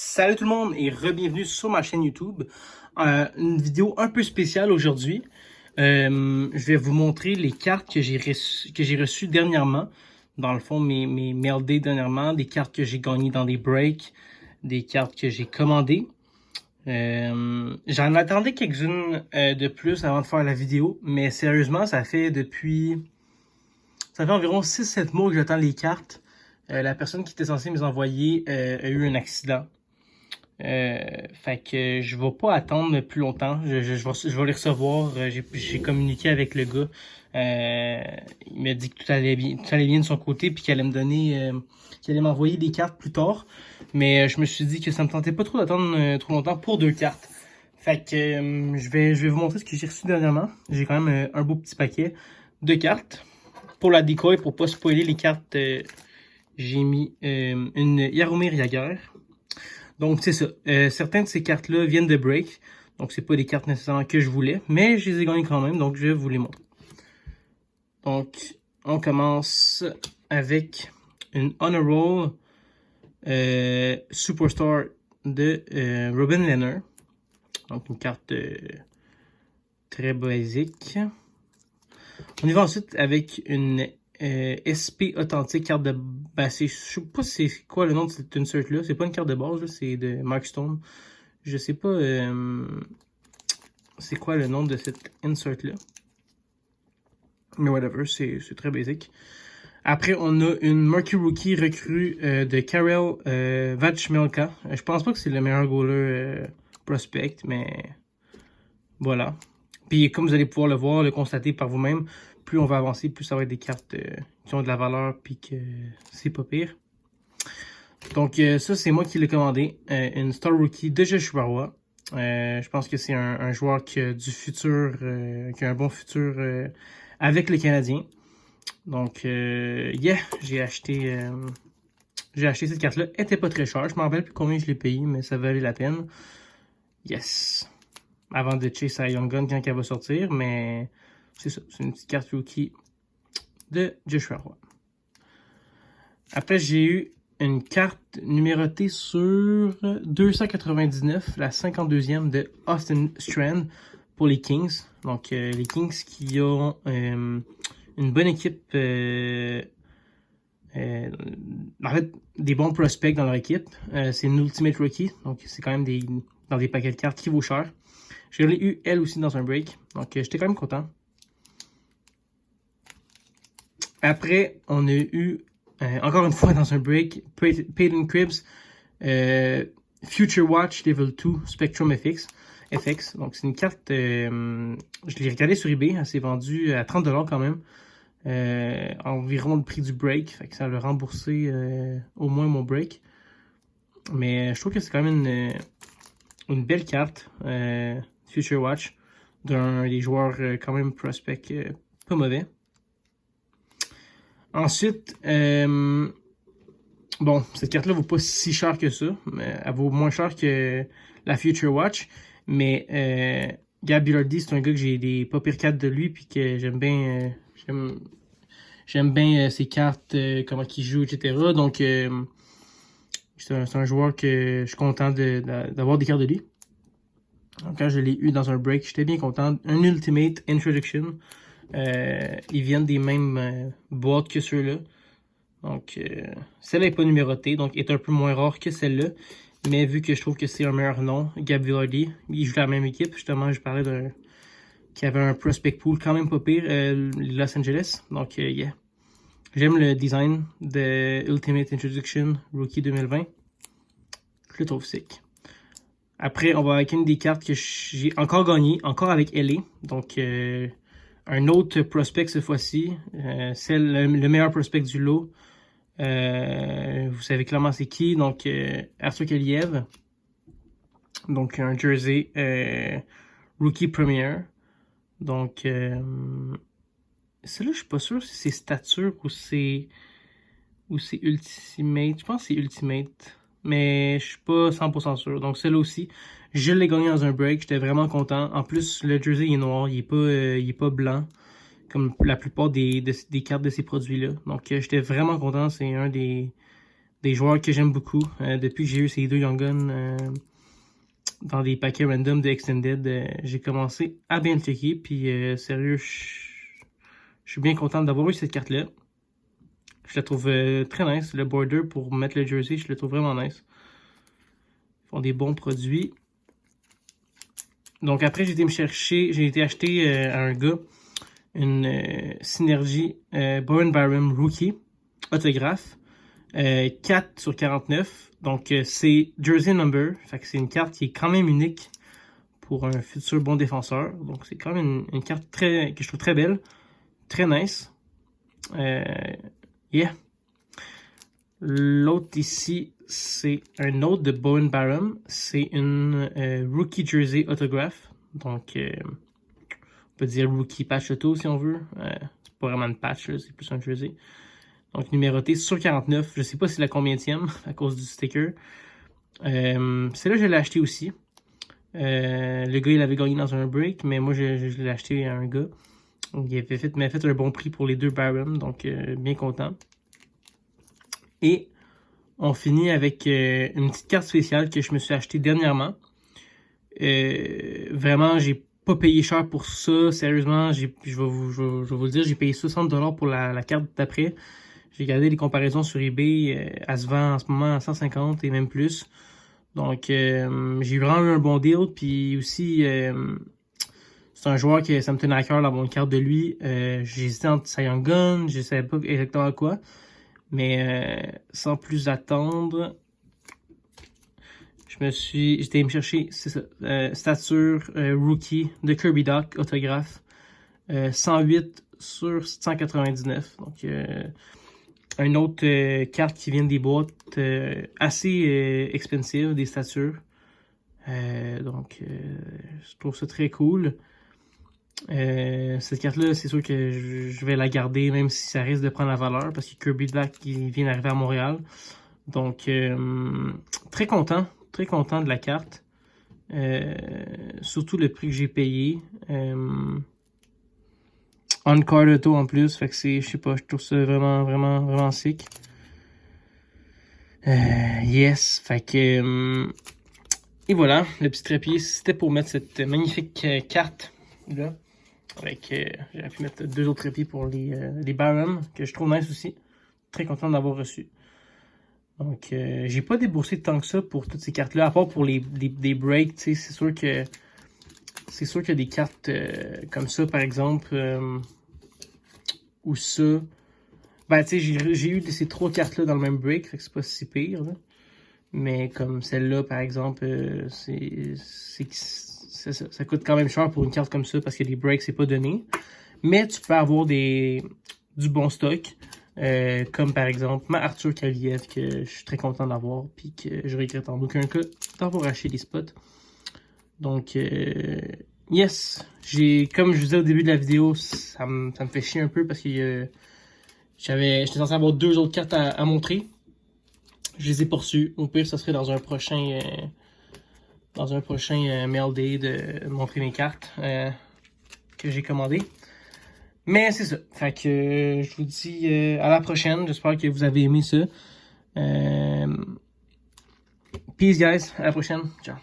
Salut tout le monde et re-bienvenue sur ma chaîne YouTube. Une vidéo un peu spéciale aujourd'hui. Je vais vous montrer les cartes que j'ai reçues dernièrement. Dans le fond, mes mail days dernièrement, des cartes que j'ai gagnées dans des breaks, des cartes que j'ai commandées. J'en attendais quelques-unes de plus avant de faire la vidéo, mais sérieusement, ça fait environ 6-7 mois que j'attends les cartes. La personne qui était censée me les envoyer a eu un accident. Fait que je vais pas attendre plus longtemps. Je vais les recevoir. J'ai communiqué avec le gars. Il m'a dit que tout allait bien de son côté, puis qu'il allait me donner, qu'il allait m'envoyer des cartes plus tard. Mais je me suis dit que ça me tentait pas trop d'attendre trop longtemps pour 2 cartes. Fait que je vais vous montrer ce que j'ai reçu dernièrement. J'ai quand même un beau petit paquet de cartes. Pour la decoy, pour pas spoiler les cartes, j'ai mis une Jaromir Jagr. Donc, c'est ça. Certaines de ces cartes-là viennent de break. Donc, c'est pas des cartes nécessairement que je voulais. Mais je les ai gagnées quand même. Donc, je vais vous les montrer. Donc, on commence avec une Honor Roll Superstar de Robin Lehner. Donc, une carte très basique. On y va ensuite avec une SP authentique, carte de base. Je sais pas c'est quoi le nom de cette insert là. C'est pas une carte de base, c'est de Mark Stone. Je sais pas c'est quoi le nom de cette insert là. Mais whatever, c'est très basique. Après, on a une Murky Rookie recrue de Karel Vachmelka. Je pense pas que c'est le meilleur goaler prospect, mais voilà. Puis comme vous allez pouvoir le voir, le constater par vous-même, plus on va avancer, plus ça va être des cartes qui ont de la valeur, puis que c'est pas pire. Donc ça, c'est moi qui l'ai commandé. Une Star Rookie de Joshua Roy. Je pense que c'est un joueur qui a du futur, qui a un bon futur avec les Canadiens. Donc, yeah, j'ai acheté cette carte-là. Elle était pas très chère. Je me rappelle plus combien je l'ai payé, mais ça valait la peine. Yes. Avant de chase à Young Gun quand elle va sortir, mais c'est ça. C'est une petite carte rookie de Joshua Roy. Après, j'ai eu une carte numérotée sur 299, la 52e de Austin Strand pour les Kings. Donc, les Kings qui ont une bonne équipe, en fait, des bons prospects dans leur équipe. C'est une Ultimate Rookie, donc c'est quand même dans des paquets de cartes qui vaut cher. Je l'ai eu, elle aussi, dans un break. Donc, j'étais quand même content. Après, on a eu, encore une fois, dans un break, Peyton Cribbs, Future Watch Level 2 Spectrum FX. Donc, c'est une carte, je l'ai regardée sur eBay. Elle s'est vendue à 30$ quand même. Environ le prix du break. Fait que ça a remboursé au moins mon break. Mais je trouve que c'est quand même une belle carte. Future Watch d'un des joueurs quand même prospect pas mauvais. Ensuite, bon, cette carte-là vaut pas si cher que ça. Elle vaut moins cher que la Future Watch. Mais Gab Billardi, c'est un gars que j'ai des pas pires cartes de lui, puis que j'aime bien ses cartes, comment il joue, etc. Donc, c'est un joueur que je suis content d'avoir des cartes de lui. Donc, quand je l'ai eu dans un break, j'étais bien content. Un Ultimate Introduction. Ils viennent des mêmes boîtes que ceux-là. Donc, celle-là n'est pas numérotée, donc est un peu moins rare que celle-là. Mais vu que je trouve que c'est un meilleur nom, Gab Villardy, il joue la même équipe. Justement, je parlais qui avait un prospect pool quand même pas pire, Los Angeles. Donc, yeah. J'aime le design de Ultimate Introduction Rookie 2020. Je le trouve sick. Après, on va avec une des cartes que j'ai encore gagné, encore avec LA. Donc, un autre prospect cette fois-ci. C'est le meilleur prospect du lot. Vous savez clairement c'est qui. Donc, Arthur Kaliev. Donc, un jersey Rookie Premier. Donc, celle-là, je suis pas sûr si c'est stature ou c'est Ultimate. Je pense que c'est Ultimate. Mais je suis pas 100% sûr. Donc celle-là aussi, je l'ai gagné dans un break. J'étais vraiment content. En plus, le jersey il est noir. Il est pas blanc. Comme la plupart des cartes de ces produits-là. Donc j'étais vraiment content. C'est un des des joueurs que j'aime beaucoup. Depuis que j'ai eu ces deux Young Guns dans des paquets random de Extended, j'ai commencé à bien le checker. Puis sérieux, je suis bien content d'avoir eu cette carte-là. Je la trouve très nice. Le border pour mettre le jersey, je le trouve vraiment nice. Ils font des bons produits. Donc après, j'ai été acheter à un gars une Synergy Bowen Byram Rookie autographe 4 sur 49. Donc c'est jersey number. Fait que c'est une carte qui est quand même unique pour un futur bon défenseur. Donc c'est quand même une carte que je trouve très belle. Très nice. Yeah. L'autre ici, c'est un autre de Bowen Byram. C'est une rookie jersey autograph. Donc, on peut dire rookie patch auto si on veut. C'est pas vraiment une patch, c'est plus un jersey. Donc, numéroté sur 49. Je sais pas c'est la combienième à cause du sticker. Celle-là, je l'ai acheté aussi. Le gars, il avait gagné dans un break, mais moi, je l'ai acheté à un gars. Il m'a fait un bon prix pour les deux Byram, donc bien content. Et on finit avec une petite carte spéciale que je me suis acheté dernièrement. Vraiment, j'ai pas payé cher pour ça. Sérieusement, je vais vous le dire, j'ai payé 60$ pour la carte d'après. J'ai regardé les comparaisons sur eBay. Elle se vend en ce moment à 150 et même plus. Donc, j'ai vraiment eu un bon deal. Puis aussi, c'est un joueur que ça me tenait à cœur d'avoir une carte de lui. J'ai hésité entre Cy Young Gun, je savais pas exactement quoi. Mais sans plus attendre, j'étais me chercher, c'est ça, stature rookie de Kirby Doc, autographe, 108 sur 199. Donc, une autre carte qui vient des boîtes assez expensive, des statures. Donc, je trouve ça très cool. Cette carte-là, c'est sûr que je vais la garder, même si ça risque de prendre la valeur, parce que Kirby Black il vient d'arriver à Montréal. Donc, très content de la carte. Surtout le prix que j'ai payé. On-card auto en plus, fait que je sais pas, je trouve ça vraiment sick. Yes, fait que... et voilà, le petit trépied, c'était pour mettre cette magnifique carte là. J'aurais pu mettre deux autres trépieds pour les Byram, que je trouve nice aussi. Très content d'avoir reçu. Donc, j'ai pas déboursé tant que ça pour toutes ces cartes-là, à part pour des breaks, tu sais, c'est sûr qu'il y a des cartes comme ça, par exemple, ou ça. Ben, tu sais, j'ai eu ces trois cartes-là dans le même break, fait que c'est pas si pire, là. Mais comme celle-là, par exemple, ça coûte quand même cher pour une carte comme ça parce que les breaks, c'est pas donné. Mais tu peux avoir du bon stock. Comme par exemple ma Arthur Kaliev que je suis très content d'avoir. Puis que je regrette en aucun cas d'avoir acheté les spots. Donc, yes. Comme je vous disais au début de la vidéo, ça me fait chier un peu parce que j'étais censé avoir deux autres cartes à montrer. Je les ai poursues. Au pire, ça serait dans un prochain mail day de montrer mes cartes que j'ai commandées. Mais c'est ça. Fait que je vous dis à la prochaine. J'espère que vous avez aimé ça. Peace guys. À la prochaine. Ciao.